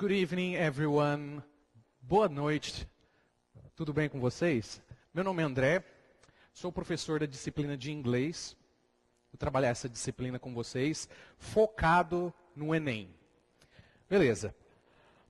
Good evening, everyone. Boa noite. Tudo bem com vocês? Meu nome é André, sou professor da disciplina de inglês. Vou trabalhar essa disciplina com vocês, focado no Enem. Beleza.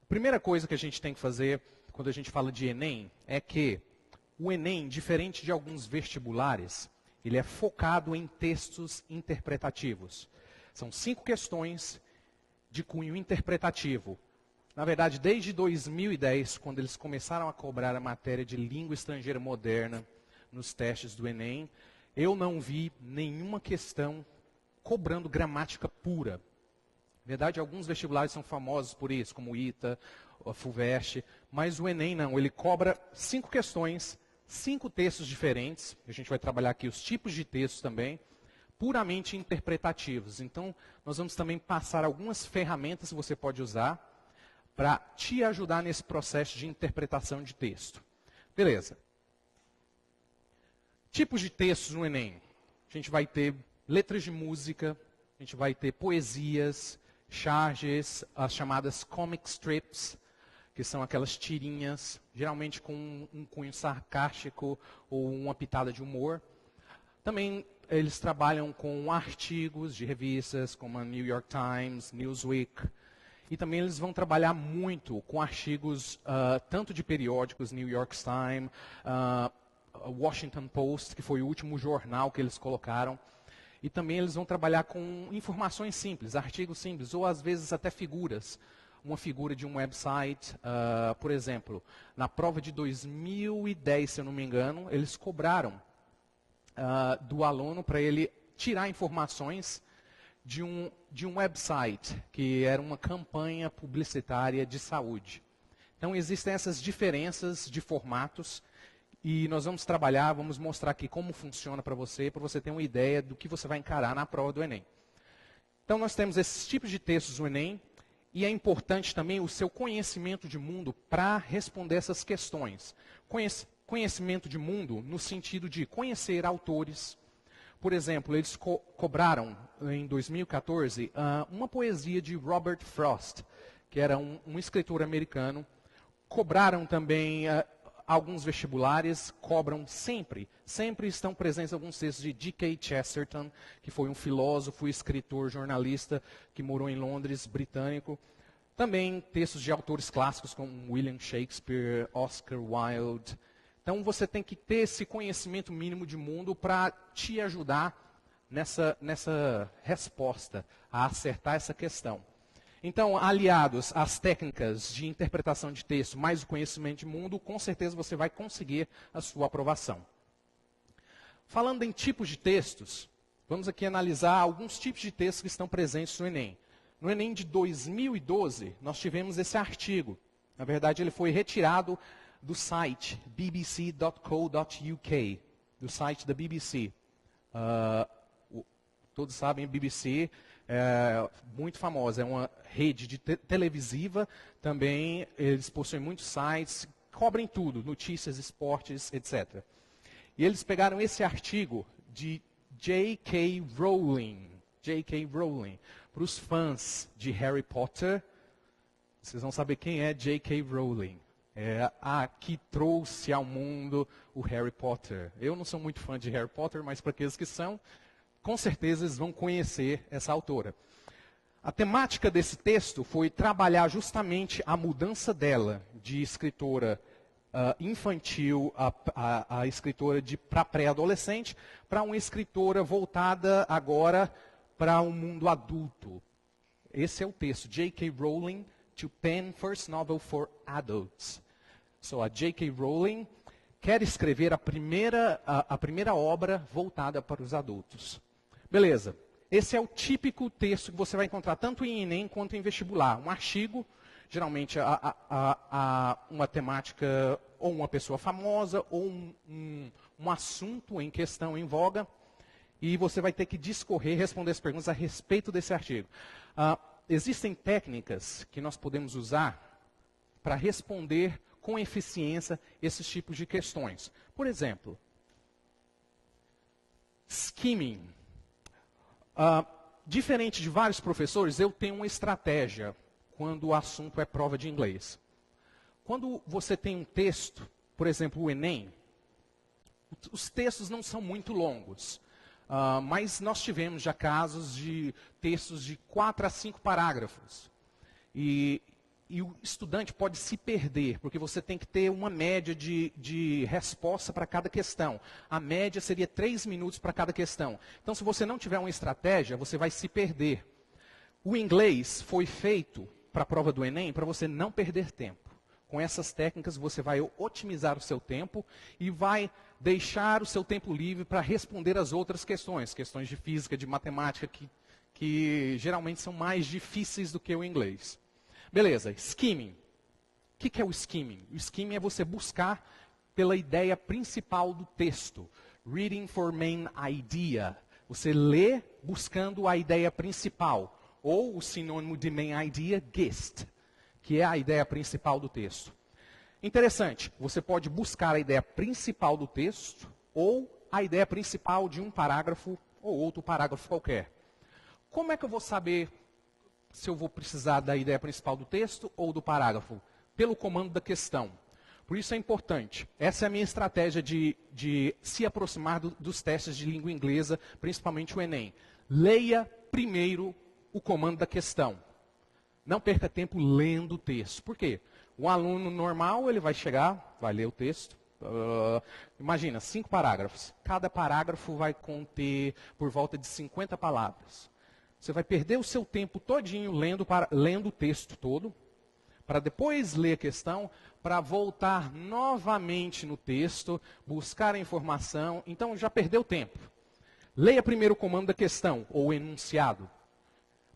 Primeira coisa que a gente tem que fazer quando a gente fala de Enem é que o Enem, diferente de alguns vestibulares, ele é focado em textos interpretativos. São 5 questões de cunho interpretativo. Na verdade, desde 2010, quando eles começaram a cobrar a matéria de língua estrangeira moderna nos testes do Enem, eu não vi nenhuma questão cobrando gramática pura. Na verdade, alguns vestibulares são famosos por isso, como o ITA, a FUVEST, mas o Enem não, ele cobra 5 questões, 5 textos diferentes, a gente vai trabalhar aqui os tipos de textos também, puramente interpretativos. Então, nós vamos também passar algumas ferramentas que você pode usar para te ajudar nesse processo de interpretação de texto. Beleza. Tipos de textos no Enem. A gente vai ter letras de música, a gente vai ter poesias, charges, as chamadas comic strips, que são aquelas tirinhas, geralmente com um cunho sarcástico ou uma pitada de humor. Também eles trabalham com artigos de revistas como a New York Times, Newsweek. E também eles vão trabalhar muito com artigos tanto de periódicos, New York Times, Washington Post, que foi o último jornal que eles colocaram. E também eles vão trabalhar com informações simples, artigos simples, ou às vezes até figuras. Uma figura de um website, por exemplo, na prova de 2010, se eu não me engano, eles cobraram do aluno para ele tirar informações de um website, que era uma campanha publicitária de saúde. Então, existem essas diferenças de formatos, e nós vamos trabalhar, vamos mostrar aqui como funciona para você ter uma ideia do que você vai encarar na prova do Enem. Então, nós temos esses tipos de textos no Enem, e é importante também o seu conhecimento de mundo para responder essas questões. Conhecimento de mundo no sentido de conhecer autores. Por exemplo, eles cobraram, em 2014, uma poesia de Robert Frost, que era um escritor americano. Cobraram também alguns vestibulares, cobram sempre estão presentes alguns textos de G.K. Chesterton, que foi um filósofo, escritor, jornalista, que morou em Londres, britânico. Também textos de autores clássicos como William Shakespeare, Oscar Wilde. Então, você tem que ter esse conhecimento mínimo de mundo para te ajudar nessa resposta, a acertar essa questão. Então, aliados às técnicas de interpretação de texto, mais o conhecimento de mundo, com certeza você vai conseguir a sua aprovação. Falando em tipos de textos, vamos aqui analisar alguns tipos de textos que estão presentes no Enem. No Enem de 2012, nós tivemos esse artigo. Na verdade, ele foi retirado do site bbc.co.uk, do site da BBC. Todos sabem, a BBC é muito famosa, é uma rede de televisiva, também eles possuem muitos sites, cobrem tudo, notícias, esportes, etc. E eles pegaram esse artigo de J.K. Rowling, para os fãs de Harry Potter, vocês vão saber quem é J.K. Rowling. É a que trouxe ao mundo o Harry Potter. Eu não sou muito fã de Harry Potter, mas para aqueles que são, com certeza eles vão conhecer essa autora. A temática desse texto foi trabalhar justamente a mudança dela de escritora infantil a escritora para pré-adolescente, para uma escritora voltada agora para um mundo adulto. Esse é o texto, J.K. Rowling to pen first novel for adults. So, a J.K. Rowling quer escrever a primeira obra voltada para os adultos. Beleza. Esse é o típico texto que você vai encontrar tanto em Enem quanto em vestibular. Um artigo, geralmente uma temática ou uma pessoa famosa ou um assunto em questão, em voga. E você vai ter que discorrer, responder as perguntas a respeito desse artigo. Existem técnicas que nós podemos usar para responder com eficiência esses tipos de questões. Por exemplo, skimming. Diferente de vários professores, eu tenho uma estratégia quando o assunto é prova de inglês. Quando você tem um texto, por exemplo, o Enem, os textos não são muito longos. Mas nós tivemos já casos de textos de 4 a 5 parágrafos. E o estudante pode se perder, porque você tem que ter uma média de resposta para cada questão. A média seria 3 minutos para cada questão. Então, se você não tiver uma estratégia, você vai se perder. O inglês foi feito para a prova do Enem para você não perder tempo. Com essas técnicas, você vai otimizar o seu tempo e vai deixar o seu tempo livre para responder as outras questões. Questões de física, de matemática, que geralmente são mais difíceis do que o inglês. Beleza, skimming. O que é o skimming? O skimming é você buscar pela ideia principal do texto. Reading for main idea. Você lê buscando a ideia principal. Ou o sinônimo de main idea, gist, que é a ideia principal do texto. Interessante, você pode buscar a ideia principal do texto ou a ideia principal de um parágrafo ou outro parágrafo qualquer. Como é que eu vou saber se eu vou precisar da ideia principal do texto ou do parágrafo? Pelo comando da questão. Por isso é importante. Essa é a minha estratégia de se aproximar dos testes de língua inglesa, principalmente o Enem. Leia primeiro o comando da questão. Não perca tempo lendo o texto. Por quê? Um aluno normal, ele vai chegar, vai ler o texto. Imagina, 5 parágrafos. Cada parágrafo vai conter por volta de 50 palavras. Você vai perder o seu tempo todinho lendo o texto todo, para depois ler a questão, para voltar novamente no texto, buscar a informação. Então, já perdeu tempo. Leia primeiro o comando da questão, ou o enunciado.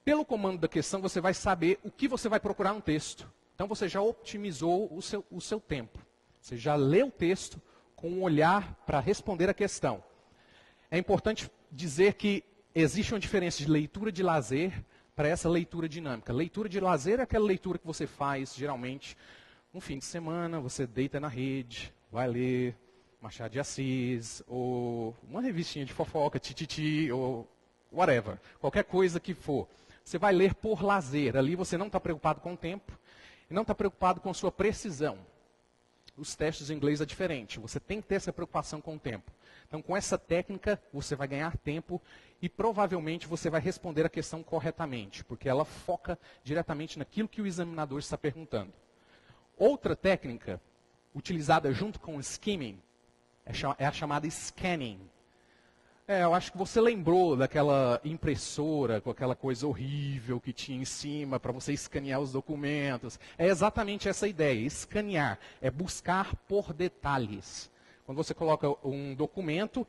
Pelo comando da questão, você vai saber o que você vai procurar no texto. Então, você já otimizou o seu tempo. Você já leu o texto com um olhar para responder a questão. É importante dizer que existe uma diferença de leitura de lazer para essa leitura dinâmica. Leitura de lazer é aquela leitura que você faz, geralmente, no fim de semana, você deita na rede, vai ler Machado de Assis, ou uma revistinha de fofoca, tititi, ou whatever, qualquer coisa que for. Você vai ler por lazer. Ali você não está preocupado com o tempo e não está preocupado com sua precisão. Os testes em inglês é diferente. Você tem que ter essa preocupação com o tempo. Então, com essa técnica, você vai ganhar tempo e provavelmente você vai responder a questão corretamente, porque ela foca diretamente naquilo que o examinador está perguntando. Outra técnica, utilizada junto com o skimming, é a chamada scanning. Eu acho que você lembrou daquela impressora com aquela coisa horrível que tinha em cima para você escanear os documentos. É exatamente essa ideia, escanear, é buscar por detalhes. Quando você coloca um documento,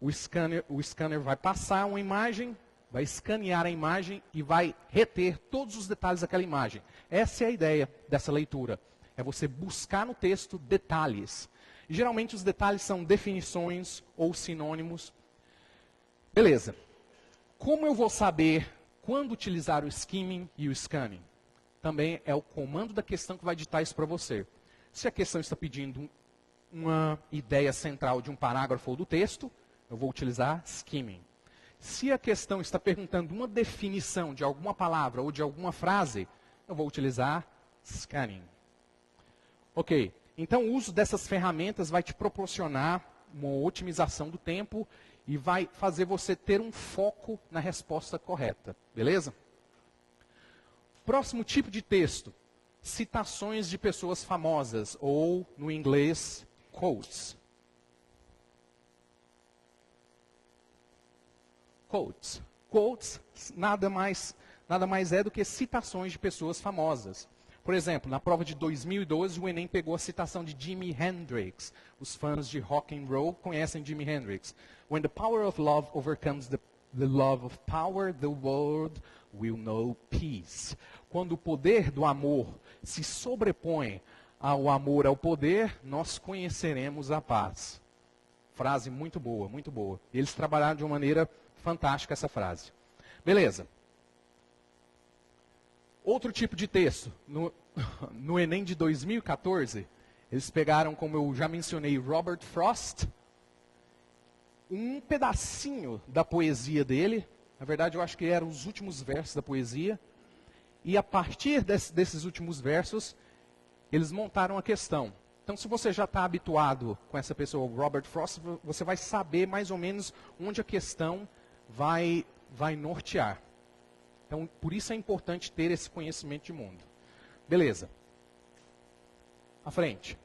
o scanner vai passar uma imagem, vai escanear a imagem e vai reter todos os detalhes daquela imagem. Essa é a ideia dessa leitura. É você buscar no texto detalhes. E, geralmente os detalhes são definições ou sinônimos. Beleza. Como eu vou saber quando utilizar o skimming e o scanning? Também é o comando da questão que vai ditar isso para você. Se a questão está pedindo uma ideia central de um parágrafo ou do texto, eu vou utilizar skimming. Se a questão está perguntando uma definição de alguma palavra ou de alguma frase, eu vou utilizar scanning. Ok. Então, o uso dessas ferramentas vai te proporcionar uma otimização do tempo e vai fazer você ter um foco na resposta correta. Beleza? Próximo tipo de texto. Citações de pessoas famosas, ou, no inglês, quotes. Quotes. Quotes nada mais é do que citações de pessoas famosas. Por exemplo, na prova de 2012, o Enem pegou a citação de Jimi Hendrix. Os fãs de rock and roll conhecem Jimi Hendrix. When the power of love overcomes the love of power, the world will know peace. Quando o poder do amor se sobrepõe ao amor ao poder, nós conheceremos a paz. Frase muito boa, muito boa. Eles trabalharam de uma maneira fantástica essa frase. Beleza. Outro tipo de texto, no Enem de 2014, eles pegaram, como eu já mencionei, Robert Frost, um pedacinho da poesia dele, na verdade eu acho que eram os últimos versos da poesia, E a partir desses últimos versos, eles montaram a questão. Então, se você já está habituado com essa pessoa, o Robert Frost, você vai saber mais ou menos onde a questão vai nortear. Então, por isso é importante ter esse conhecimento de mundo. Beleza. À frente.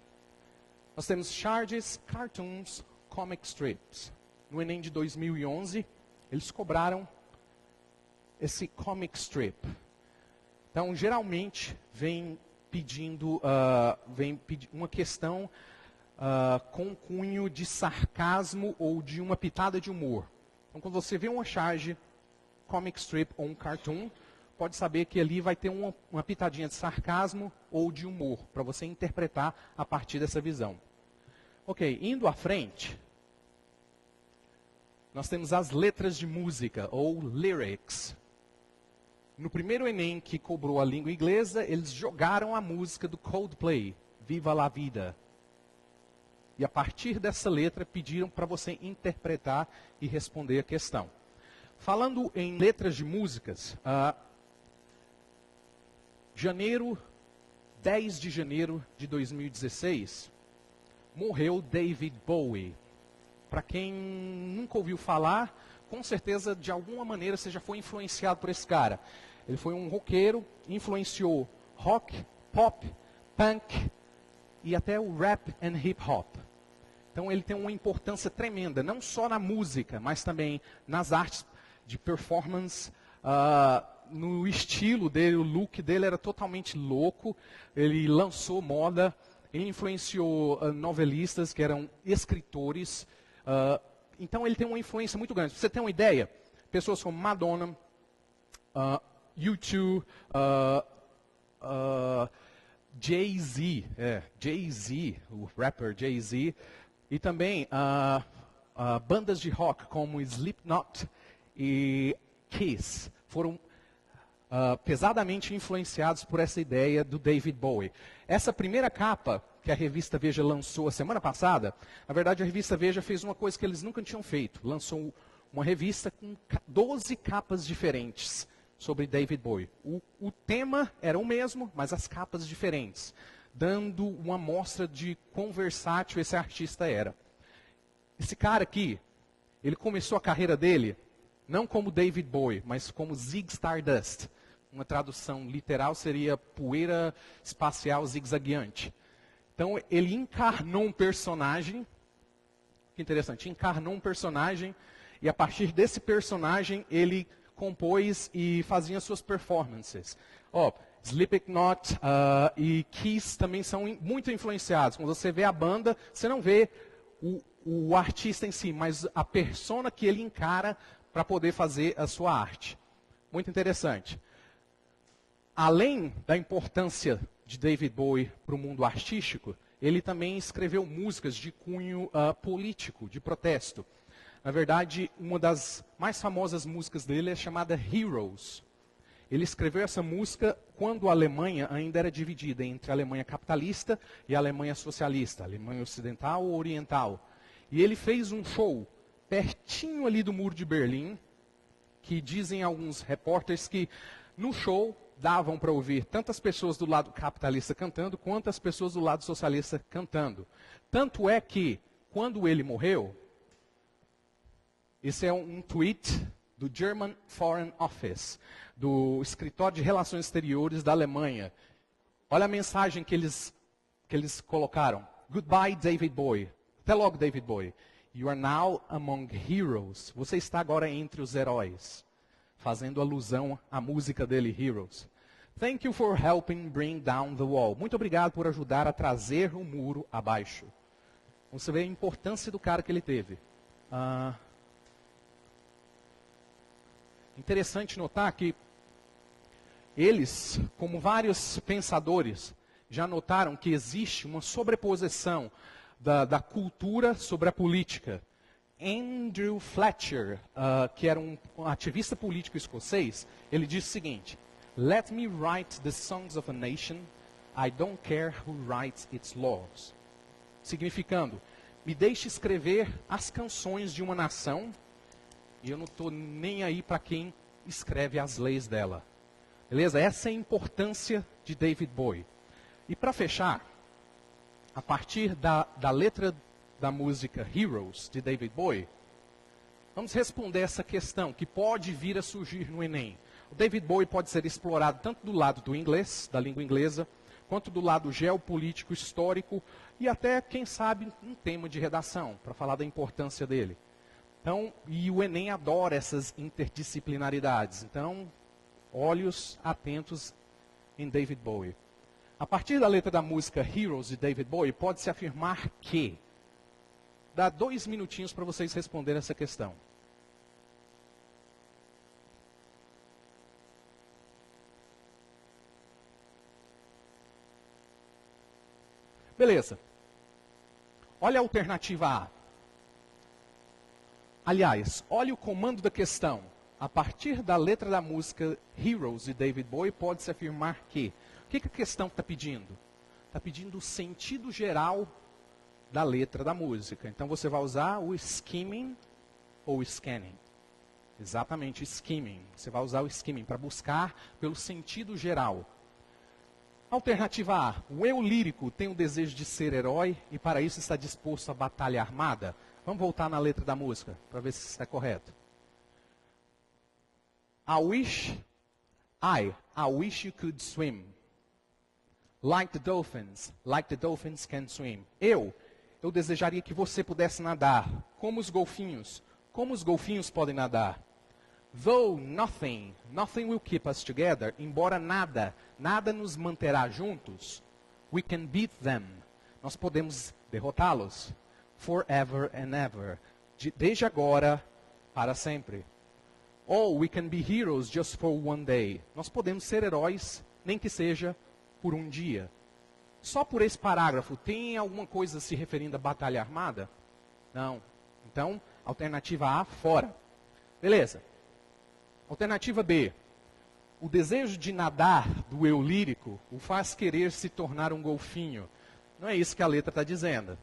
Nós temos charges, cartoons, comic strips. No Enem de 2011, eles cobraram esse comic strip. Então, geralmente, vem pedindo uma questão com cunho de sarcasmo ou de uma pitada de humor. Então, quando você vê uma charge, comic strip ou um cartoon, pode saber que ali vai ter uma pitadinha de sarcasmo ou de humor, para você interpretar a partir dessa visão. Ok, indo à frente, nós temos as letras de música, ou lyrics. No primeiro Enem que cobrou a língua inglesa, eles jogaram a música do Coldplay, Viva la Vida. E a partir dessa letra, pediram para você interpretar e responder a questão. Falando em letras de músicas, 10 de janeiro de 2016, morreu David Bowie. Para quem nunca ouviu falar, com certeza, de alguma maneira, você já foi influenciado por esse cara. Ele foi um roqueiro, influenciou rock, pop, punk e até o rap and hip hop. Então ele tem uma importância tremenda, não só na música, mas também nas artes de performance, no estilo dele, o look dele era totalmente louco. Ele lançou moda, ele influenciou novelistas que eram escritores. Então ele tem uma influência muito grande. Pra você ter uma ideia, pessoas como Madonna, U2, Jay-Z, o rapper Jay-Z, e também bandas de rock como Slipknot e Kiss foram pesadamente influenciados por essa ideia do David Bowie. Essa primeira capa que a revista Veja lançou a semana passada, na verdade a revista Veja fez uma coisa que eles nunca tinham feito. Lançou uma revista com 12 capas diferentes sobre David Bowie. O tema era o mesmo, mas as capas diferentes, dando uma amostra de quão versátil esse artista era. Esse cara aqui, ele começou a carreira dele não como David Bowie, mas como Zig Stardust. Uma tradução literal seria poeira espacial zigue-zagueante. Então, ele encarnou um personagem, que interessante, encarnou um personagem, e a partir desse personagem, ele compôs e fazia suas performances. Slipknot e Kiss também são muito influenciados. Quando você vê a banda, você não vê o artista em si, mas a persona que ele encara para poder fazer a sua arte. Muito interessante. Além da importância de David Bowie para o mundo artístico, ele também escreveu músicas de cunho político, de protesto. Na verdade, uma das mais famosas músicas dele é chamada Heroes. Ele escreveu essa música quando a Alemanha ainda era dividida entre a Alemanha capitalista e a Alemanha socialista, a Alemanha ocidental ou oriental. E ele fez um show pertinho ali do Muro de Berlim, que dizem alguns repórteres que no show davam para ouvir tantas pessoas do lado capitalista cantando, quanto as pessoas do lado socialista cantando. Tanto é que, quando ele morreu, esse é um tweet do German Foreign Office, do Escritório de Relações Exteriores da Alemanha. Olha a mensagem que eles colocaram. Goodbye, David Bowie. Até logo, David Bowie. You are now among heroes. Você está agora entre os heróis. Fazendo alusão à música dele, Heroes. Thank you for helping bring down the wall. Muito obrigado por ajudar a trazer o muro abaixo. Você vê a importância do cara que ele teve. Interessante notar que eles, como vários pensadores, já notaram que existe uma sobreposição da cultura sobre a política. Andrew Fletcher, que era um ativista político escocês, ele disse o seguinte: Let me write the songs of a nation, I don't care who writes its laws. Significando, me deixe escrever as canções de uma nação, e eu não estou nem aí para quem escreve as leis dela. Beleza? Essa é a importância de David Bowie. E para fechar, a partir da letra da música Heroes, de David Bowie, vamos responder essa questão que pode vir a surgir no Enem. O David Bowie pode ser explorado tanto do lado do inglês, da língua inglesa, quanto do lado geopolítico, histórico e até, quem sabe, um tema de redação, para falar da importância dele. Então, e o Enem adora essas interdisciplinaridades. Então, olhos atentos em David Bowie. A partir da letra da música Heroes de David Bowie, pode-se afirmar que... Dá 2 minutinhos para vocês responderem essa questão. Beleza. Olha a alternativa A. Aliás, olha o comando da questão. A partir da letra da música Heroes de David Bowie, pode-se afirmar que... O que a questão está pedindo? Está pedindo o sentido geral da letra da música. Então você vai usar o skimming ou scanning. Exatamente, skimming. Você vai usar o skimming para buscar pelo sentido geral. Alternativa A. O eu lírico tem o desejo de ser herói e para isso está disposto à batalha armada. Vamos voltar na letra da música para ver se está correto. I wish you could swim. Like the dolphins can swim. Eu desejaria que você pudesse nadar, como os golfinhos podem nadar. Though nothing will keep us together, embora nada nos manterá juntos, we can beat them. Nós podemos derrotá-los. Forever and ever. Desde agora, para sempre. Or we can be heroes just for one day. Nós podemos ser heróis, nem que seja por um dia. Só por esse parágrafo, tem alguma coisa se referindo à batalha armada? Não. Então, alternativa A, fora. Beleza. Alternativa B. O desejo de nadar do eu lírico o faz querer se tornar um golfinho. Não é isso que a letra está dizendo.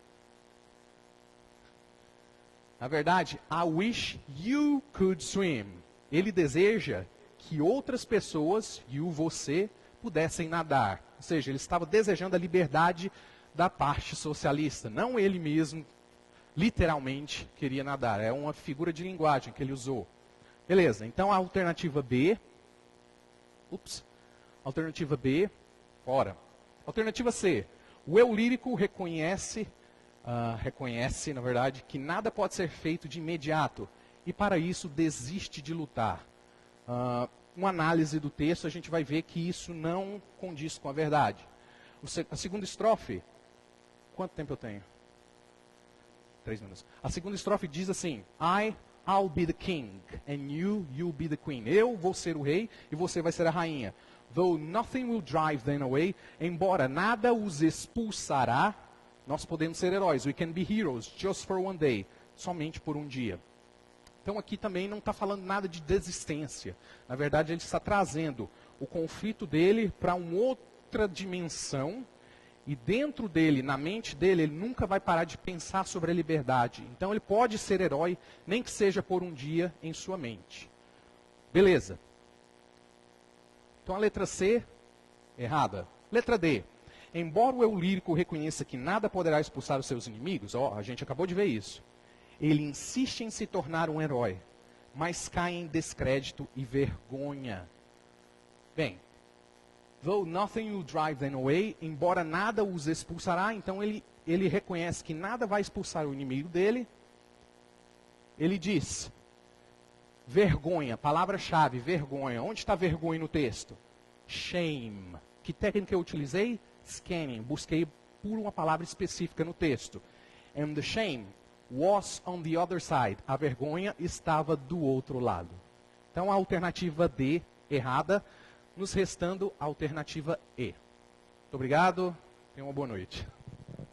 Na verdade, I wish you could swim. Ele deseja que outras pessoas, você, pudessem nadar. Ou seja, ele estava desejando a liberdade da parte socialista. Não ele mesmo, literalmente, queria nadar. É uma figura de linguagem que ele usou. Beleza, então a alternativa B... Alternativa B, fora. Alternativa C. O eu lírico reconhece, na verdade, que nada pode ser feito de imediato. E para isso desiste de lutar. Uma análise do texto, a gente vai ver que isso não condiz com a verdade. A segunda estrofe, quanto tempo eu tenho? 3 minutos. A segunda estrofe diz assim, I'll be the king, and you'll be the queen. Eu vou ser o rei e você vai ser a rainha. Though nothing will drive them away, embora nada os expulsará, nós podemos ser heróis. We can be heroes just for one day, somente por um dia. Então aqui também não está falando nada de desistência. Na verdade, ele está trazendo o conflito dele para uma outra dimensão. E dentro dele, na mente dele, ele nunca vai parar de pensar sobre a liberdade. Então ele pode ser herói, nem que seja por um dia, em sua mente. Beleza. Então a letra C, errada. Letra D. Embora o eu lírico reconheça que nada poderá expulsar os seus inimigos, a gente acabou de ver isso. Ele insiste em se tornar um herói, mas cai em descrédito e vergonha. Bem, though nothing will drive them away, embora nada os expulsará, então ele reconhece que nada vai expulsar o inimigo dele. Ele diz, vergonha, palavra-chave, vergonha. Onde está vergonha no texto? Shame. Que técnica eu utilizei? Scanning. Busquei por uma palavra específica no texto. And the shame was on the other side. A vergonha estava do outro lado. Então a alternativa D, errada, nos restando a alternativa E. Muito obrigado, tenha uma boa noite.